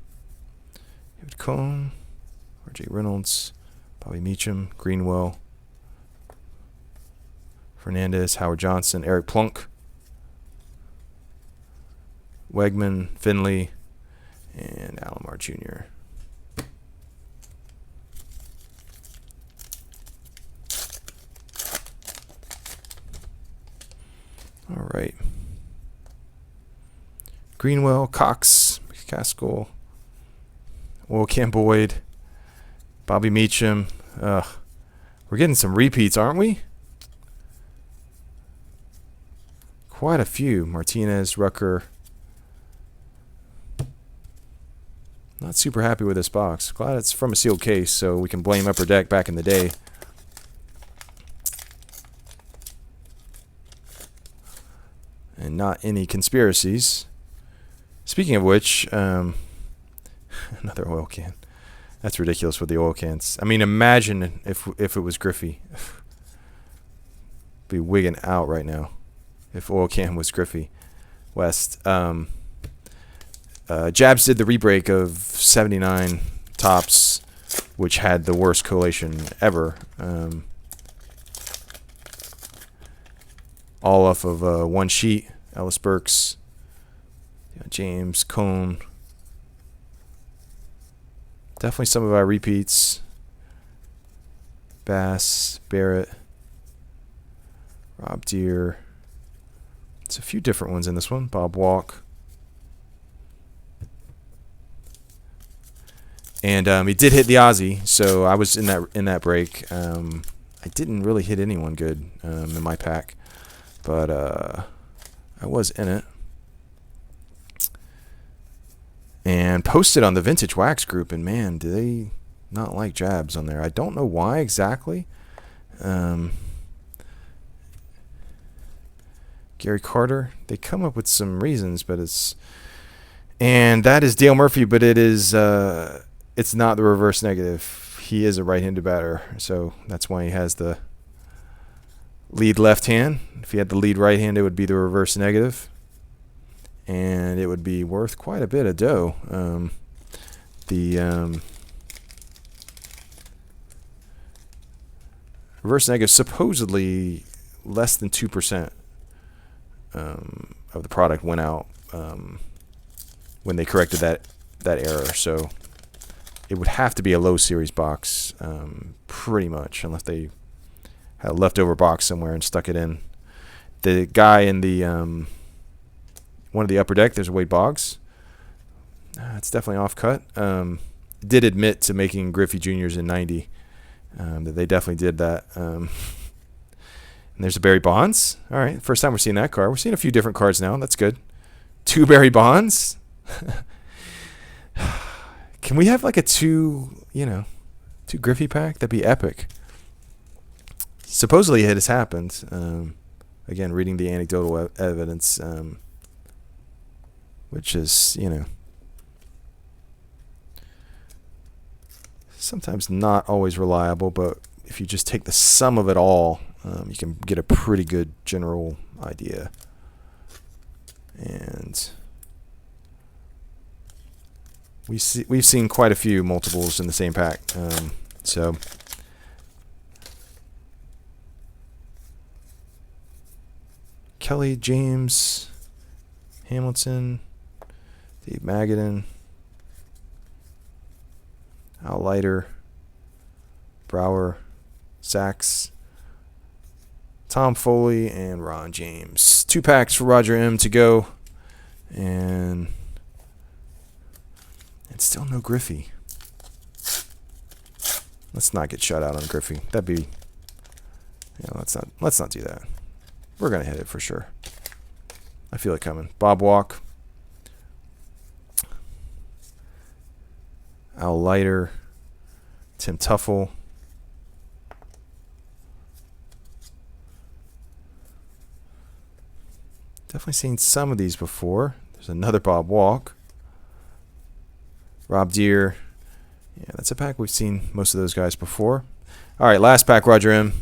David Cohn, R.J. Reynolds, Bobby Meacham, Greenwell, Fernandez, Howard Johnson, Eric Plunk, Wegman, Finley, and Alomar Jr. All right. Greenwell, Cox, McCaskill, Cam Boyd, Bobby Meacham. We're getting some repeats, aren't we? Quite a few. Martinez, Rucker. Not super happy with this box. Glad it's from a sealed case, so we can blame Upper Deck back in the day. And not any conspiracies. Speaking of which, another oil can. That's ridiculous with the oil cans. I mean, imagine if it was Griffey. Be wigging out right now if oil can was Griffey West. Jabs did the rebreak of 79 tops, which had the worst collation ever. All off of one sheet. Ellis Burks, James, Cone. Definitely some of our repeats. Bass, Barrett, Rob Deere. It's a few different ones in this one. Bob Walk. And he did hit the Aussie, so I was in that break. I didn't really hit anyone good in my pack, but I was in it. And posted on the Vintage Wax group, and man, do they not like Jabs on there. I don't know why exactly. Gary Carter, they come up with some reasons, but and that is Dale Murphy, but it's not the reverse negative. He is a right-handed batter, so that's why he has the lead left hand. If he had the lead right hand, it would be the reverse negative, and it would be worth quite a bit of dough. The reverse negative supposedly less than 2% of the product went out when they corrected that error. So it would have to be a low series box, pretty much, unless they had a leftover box somewhere and stuck it in. The guy in the one of the upper deck, there's Wade Boggs. It's definitely off cut. Did admit to making Griffey Juniors in 90. That they definitely did that. And there's a Barry Bonds. All right, first time we're seeing that card. We're seeing a few different cards now. That's good. 2 Barry Bonds. Can we have like a two Griffey pack? That'd be epic. Supposedly it has happened. Again, reading the anecdotal evidence, which is, sometimes not always reliable, but if you just take the sum of it all, you can get a pretty good general idea. And we've seen quite a few multiples in the same pack. So Kelly, James, Hamilton, Dave Magadan, Al Leiter, Brower, Sachs, Tom Foley, and Ron James. 2 packs for Roger M to go. And still no Griffey. Let's not get shut out on Griffey. That'd be, let's not do that. We're gonna hit it for sure. I feel it coming. Bob Walk, Al Leiter, Tim Tuffle, definitely seen some of these before. There's another Bob Walk. Rob Deere. Yeah, that's a pack we've seen most of those guys before. All right, last pack, Roger M.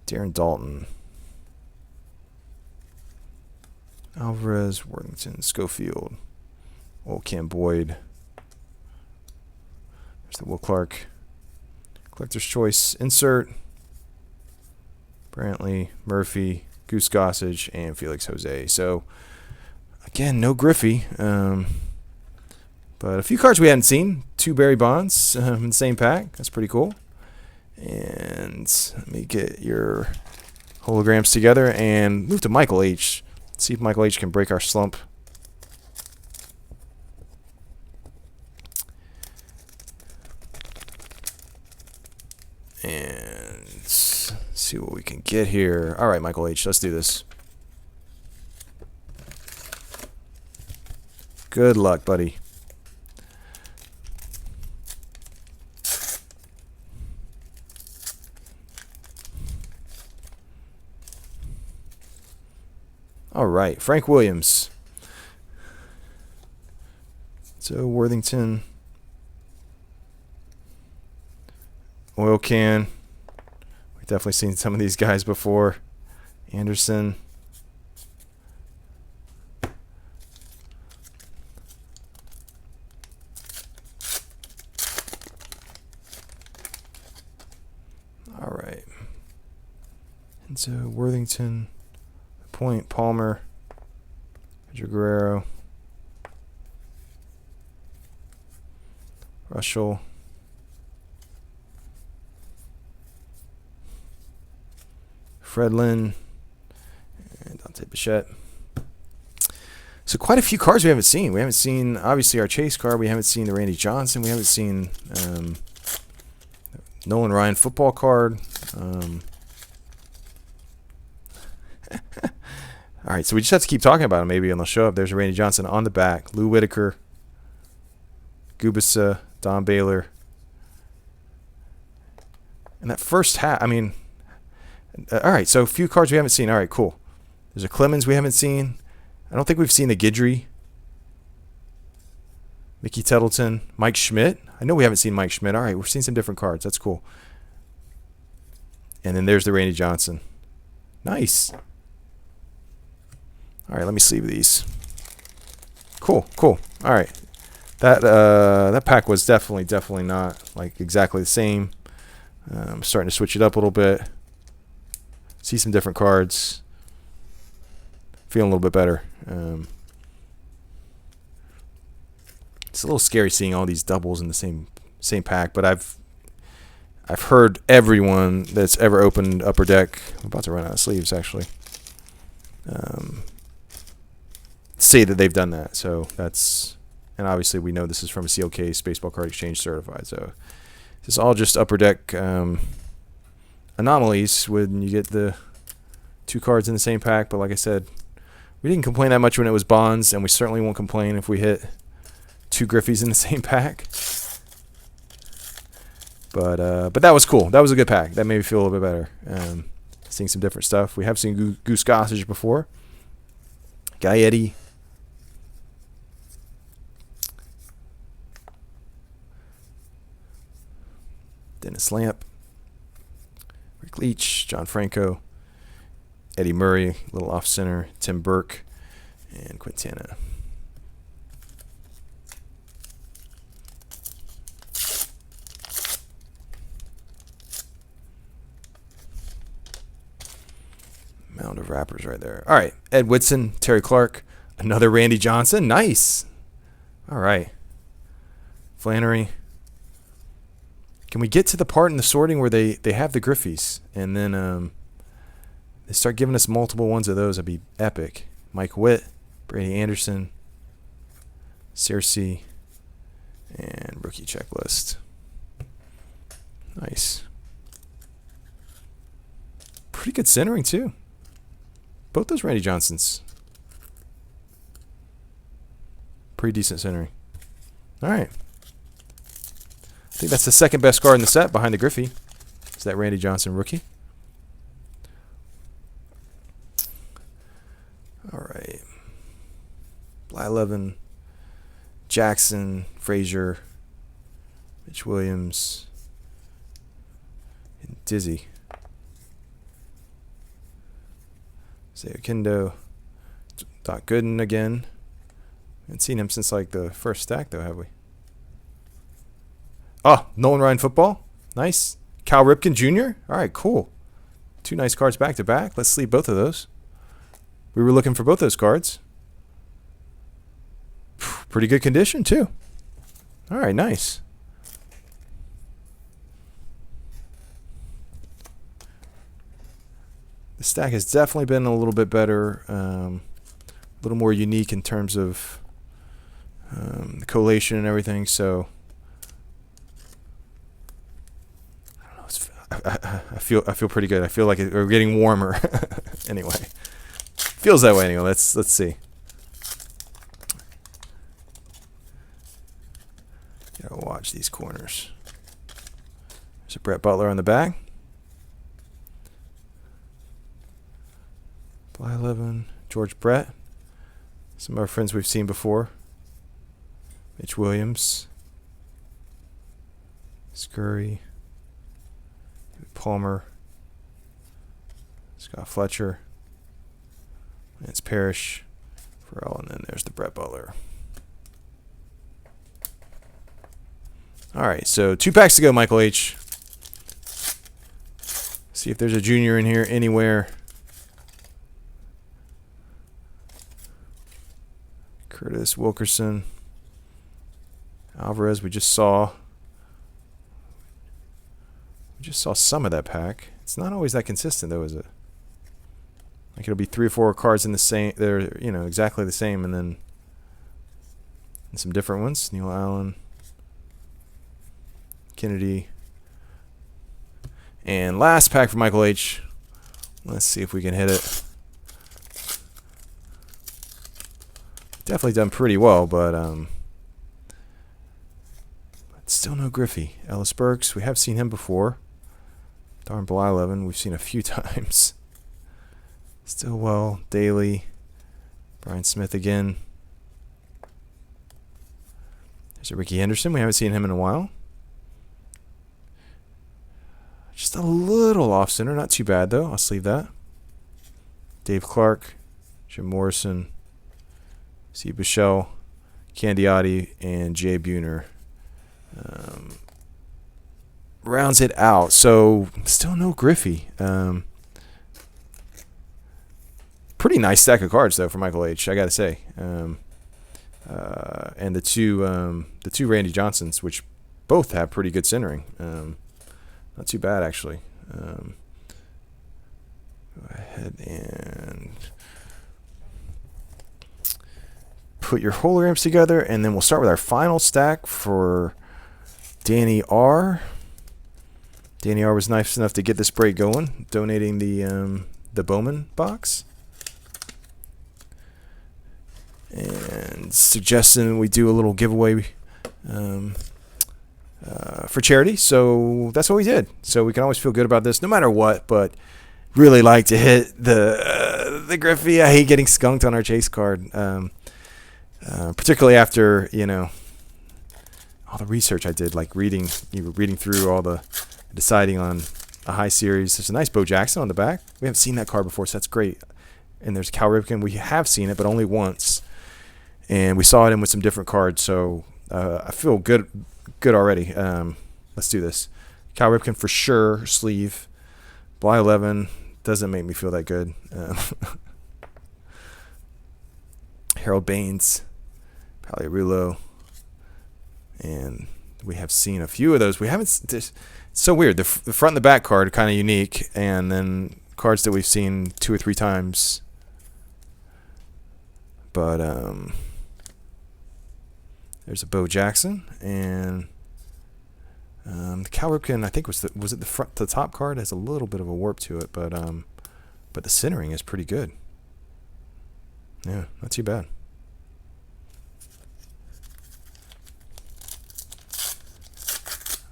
Darren Dalton. Alvarez, Worthington, Schofield, Old Cam Boyd. There's the Will Clark. Collector's Choice insert. Brantley, Murphy, Goose Gossage, and Felix Jose. So, again, no Griffey. But a few cards we hadn't seen. 2 Barry Bonds in the same pack. That's pretty cool. And let me get your holograms together and move to Michael H. See if Michael H. can break our slump. And see what we can get here. All right, Michael H., let's do this. Good luck, buddy. All right, Frank Williams. So Worthington. Oil can. We've definitely seen some of these guys before. Anderson. All right. And so Worthington, Point, Palmer, Pedro Guerrero, Russell, Fred Lynn, and Dante Bichette. So quite a few cards we haven't seen. We haven't seen, obviously, our Chase card. We haven't seen the Randy Johnson. We haven't seen Nolan Ryan football card. All right, so we just have to keep talking about him maybe, and they'll show up. There's a Randy Johnson on the back. Lou Whitaker, Gubasa, Don Baylor. And that first hat, I mean, all right, so a few cards we haven't seen. All right, cool. There's a Clemens we haven't seen. I don't think we've seen the Guidry. Mickey Tettleton. Mike Schmidt. I know we haven't seen Mike Schmidt. All right, we've seen some different cards. That's cool. And then there's the Randy Johnson. Nice. All right, let me sleeve these. Cool. All right. That pack was definitely not like exactly the same. I'm starting to switch it up a little bit. See some different cards. Feeling a little bit better. It's a little scary seeing all these doubles in the same pack, but I've heard everyone that's ever opened Upper Deck. I'm about to run out of sleeves actually. Say that they've done that. So that's, and obviously we know this is from a sealed case, Baseball Card Exchange certified. So this is all just Upper Deck anomalies when you get the two cards in the same pack. But like I said, we didn't complain that much when it was Bonds, and we certainly won't complain if we hit two Griffeys in the same pack. But that was cool. That was a good pack. That made me feel a little bit better. Seeing some different stuff. We have seen Goose Gossage before. Gaetti. Dennis Lamp. Rick Leach. John Franco. Eddie Murray, a little off center. Tim Burke. And Quintana. Mound of wrappers right there. All right. Ed Whitson, Terry Clark, another Randy Johnson. Nice. All right. Flannery. Can we get to the part in the sorting where they have the Griffeys and then they start giving us multiple ones of those? That'd be epic. Mike Witt, Brady Anderson, Searcy, and rookie checklist. Nice. Pretty good centering too. Both those Randy Johnsons. Pretty decent centering. All right. I think that's the second best card in the set behind the Griffey. Is that Randy Johnson rookie? All right. Blyleven, Jackson, Frazier, Mitch Williams, and Dizzy. Zayo Kindo, Doc Gooden again. Haven't seen him since like the first stack though, have we? Oh, Nolan Ryan football. Nice. Cal Ripken Jr. All right, cool. Two nice cards back to back. Let's sleeve both of those. We were looking for both those cards. Pretty good condition too. All right, nice. The stack has definitely been a little bit better, a little more unique in terms of the collation and everything. So I don't know. I feel pretty good. I feel like we're getting warmer. Anyway, feels that way anyway. Let's see. Gotta watch these corners. There's a Brett Butler on the back. Blyleven, George Brett. Some of our friends we've seen before. Mitch Williams. Scurry. Palmer. Scott Fletcher. Lance Parrish. Farrell, and then there's the Brett Butler. Alright, so 2 packs to go, Michael H. See if there's a junior in here anywhere. Curtis Wilkerson. Alvarez, we just saw. We just saw some of that pack. It's not always that consistent, though, is it? Like, it'll be 3 or 4 cards in the same. They're, you know, exactly the same, and then some different ones. Neil Allen. Kennedy. And last pack for Michael H. Let's see if we can hit it. Definitely done pretty well, but still no Griffey. Ellis Burks, we have seen him before. Darn Bly11, we've seen a few times. Stillwell, Daly, Brian Smith again. There's a Ricky Henderson. We haven't seen him in a while. Just a little off center, not too bad though. I'll sleeve that. Dave Clark, Jim Morrison, Steve Bichelle, Candiotti, and Jay Buhner. Rounds it out. So still no Griffey. Pretty nice stack of cards though for Michael H. I gotta say. And the two Randy Johnsons, which both have pretty good centering. Not too bad, actually. Go ahead and put your holograms together, and then we'll start with our final stack for Danny R. Danny R was nice enough to get this break going, donating the Bowman box. And suggesting we do a little giveaway for charity, so that's what we did. So we can always feel good about this, no matter what. But really like to hit the Griffey. I hate getting skunked on our chase card, particularly after all the research I did, like reading through all the deciding on a high series. There's a nice Bo Jackson on the back. We haven't seen that card before, so that's great. And there's Cal Ripken. We have seen it, but only once, and we saw it in with some different cards. So I feel good already. Let's do this. Cal Ripken for sure, sleeve. Bly11 doesn't make me feel that good. Harold Baines, Paliarulo, and we have seen a few of those. We haven't. It's so weird. The front and the back card are kind of unique, and then cards that we've seen 2 or 3 times. But there's a Bo Jackson, and the Cal Ripken, I think was it the top card has a little bit of a warp to it, but the centering is pretty good. Yeah, not too bad.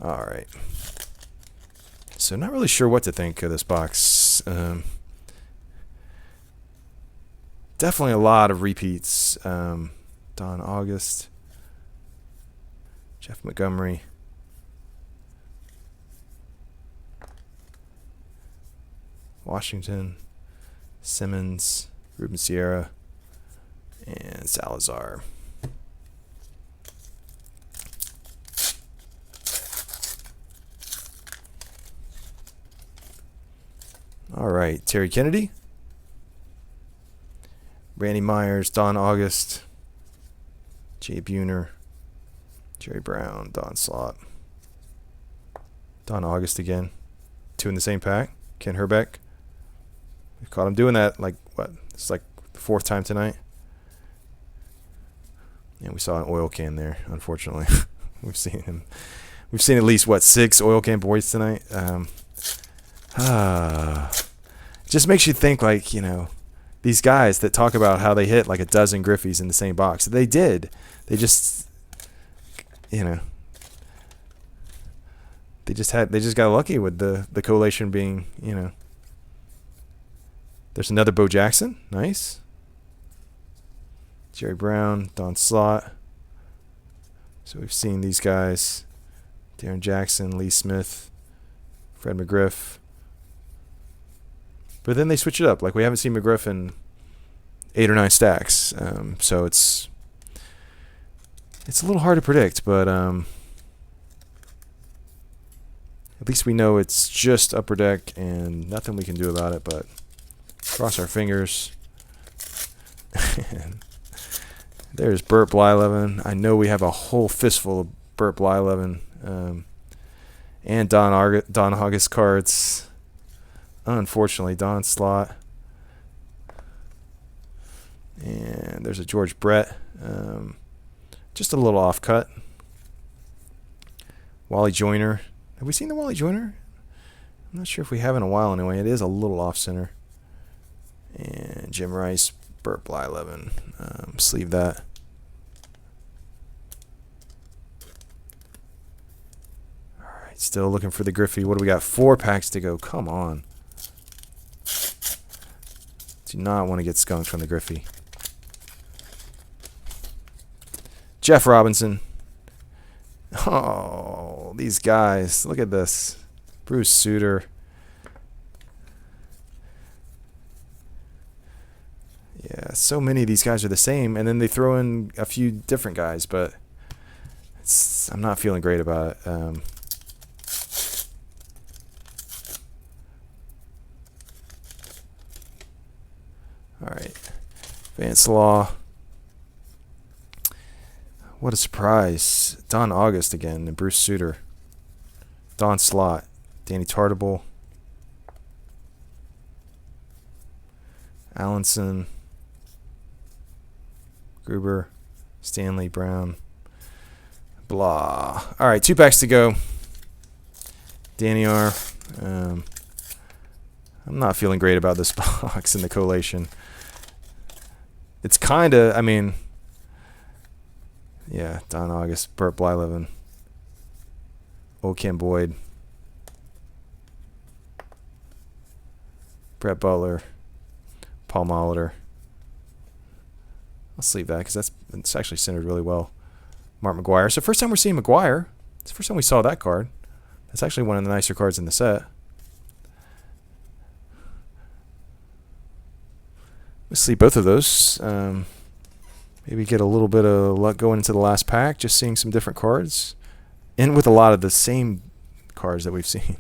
All right. So not really sure what to think of this box. Definitely a lot of repeats. Don August, Jeff Montgomery, Washington, Simmons, Ruben Sierra, and Salazar. All right, Terry Kennedy, Randy Myers, Don August, Jay Buhner, Jerry Brown, Don Slott, Don August again. 2 in the same pack. Ken Herbeck. We've caught him doing that, like, what? It's like the 4th time tonight. And we saw an oil can there, unfortunately. We've seen him. We've seen at least, 6 oil can boys tonight. Just makes you think, like, these guys that talk about how they hit like a dozen Griffeys in the same box. They did. They just, they just got lucky with the collation being, There's another Bo Jackson. Nice. Jerry Brown, Don Slott. So we've seen these guys. Darren Jackson, Lee Smith, Fred McGriff. But then they switch it up. Like, we haven't seen McGriff in 8 or 9 stacks. So it's a little hard to predict, but at least we know it's just Upper Deck and nothing we can do about it, but cross our fingers. There's Burt Blyleven. I know we have a whole fistful of Burt Blyleven and Don August cards. Unfortunately, Don Slott. And there's a George Brett. Just a little off cut. Wally Joyner. Have we seen the Wally Joyner? I'm not sure if we have in a while anyway. It is a little off center. And Jim Rice, Burt Blyleven. Sleeve that. All right, still looking for the Griffey. What do we got? 4 packs to go. Come on. Do not want to get skunked from the Griffey. Jeff Robinson. Oh, these guys. Look at this. Bruce Sutter. Yeah, so many of these guys are the same, and then they throw in a few different guys, but I'm not feeling great about it. All right. Vance Law. What a surprise. Don August again and Bruce Sutter. Don Slott. Danny Tartable. Allenson. Gruber. Stanley Brown. Blah. All right, 2 packs to go. Danny R. I'm not feeling great about this box in the collation. It's kind of, I mean, yeah, Don August, Burt Blyleven, Ken Boyd, Brett Butler, Paul Molitor. I'll sleeve that because it's actually centered really well. Mark McGuire. So first time we're seeing McGuire. It's the first time we saw that card. That's actually one of the nicer cards in the set. Let's see both of those. Maybe get a little bit of luck going into the last pack, just seeing some different cards. And with a lot of the same cards that we've seen.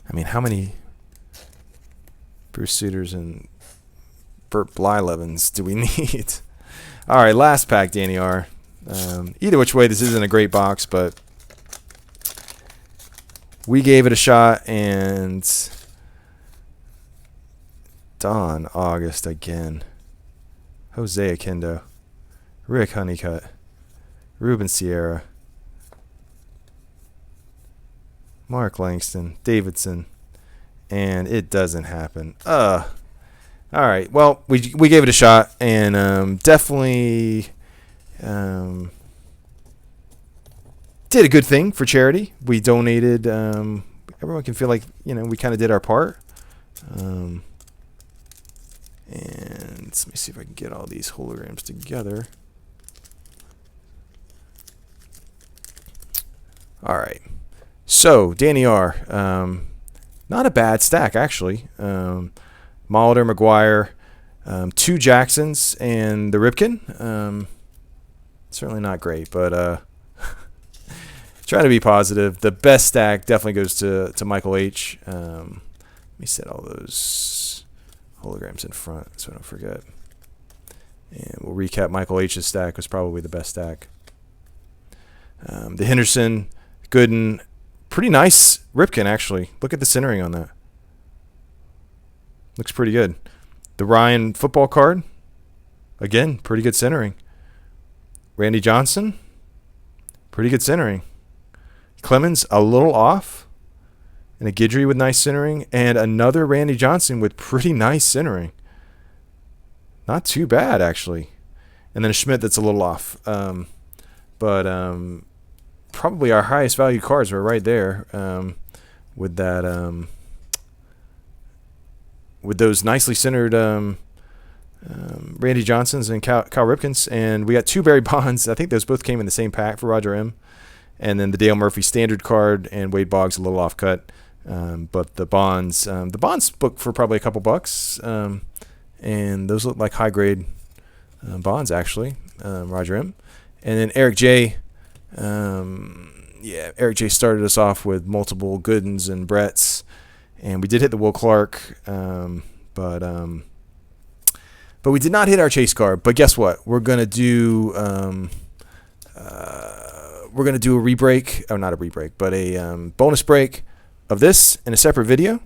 I mean, how many Bruce Sutters and Burt Blylevens do we need? All right, last pack, Danny R. Either which way, this isn't a great box, but we gave it a shot, and Don August again. Jose Akindo. Rick Honeycutt. Ruben Sierra. Mark Langston. Davidson. And it doesn't happen. All right. Well, we gave it a shot, and definitely did a good thing for charity. We donated. Everyone can feel like, we kind of did our part. And let me see if I can get all these holograms together. All right. So, Danny R. Not a bad stack, actually. Molitor, McGuire, 2 Jacksons, and the Ripken. Certainly not great, but trying to be positive. The best stack definitely goes to Michael H. Let me set all those holograms in front so I don't forget. And we'll recap. Michael H's stack was probably the best stack. The Henderson, Gooden, pretty nice Ripken, actually. Look at the centering on that. Looks pretty good. The Ryan football card, again, pretty good centering. Randy Johnson, pretty good centering. Clemens, a little off. And a Guidry with nice centering. And another Randy Johnson with pretty nice centering. Not too bad, actually. And then a Schmidt that's a little off. But probably our highest value cards were right there. With that, with those nicely centered Randy Johnson's and Cal Ripken's, and we got 2 Barry Bonds. I think those both came in the same pack for Roger M. And then the Dale Murphy standard card and Wade Boggs a little off cut. But the Bonds booked for probably a couple bucks. And those look like high grade Bonds actually. Roger M. And then Eric J. Eric J started us off with multiple Goodens and Bretts, and we did hit the Will Clark, but we did not hit our chase card. But guess what? We're gonna do a re-break, or not a re-break, but a bonus break of this in a separate video.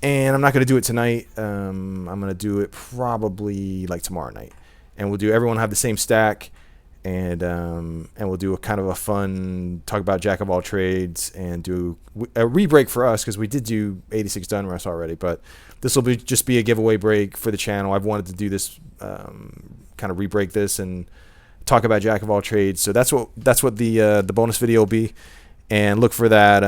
And I'm not gonna do it tonight. I'm gonna do it probably like tomorrow night, and we'll do everyone have the same stack. And we'll do a kind of a fun talk about jack of all trades and do a re-break for us, because we did do 86 Donruss already. But this will just be a giveaway break for the channel. I've wanted to do this kind of re-break this and talk about jack of all trades. So that's what the bonus video will be. And look for that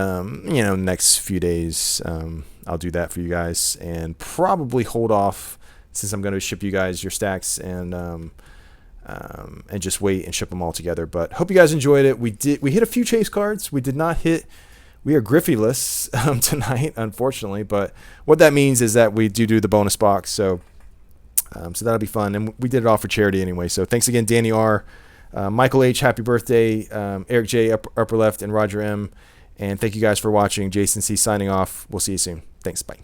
next few days. I'll do that for you guys, and probably hold off since I'm going to ship you guys your stacks and just wait and ship them all together. But hope you guys enjoyed it. We hit a few chase cards. We are Griffey-less tonight, unfortunately. But what that means is that we do the bonus box. So that'll be fun. And we did it all for charity anyway. So thanks again, Danny R, Michael H, happy birthday, Eric J, upper left, and Roger M. And thank you guys for watching. Jason C signing off. We'll see you soon. Thanks. Bye.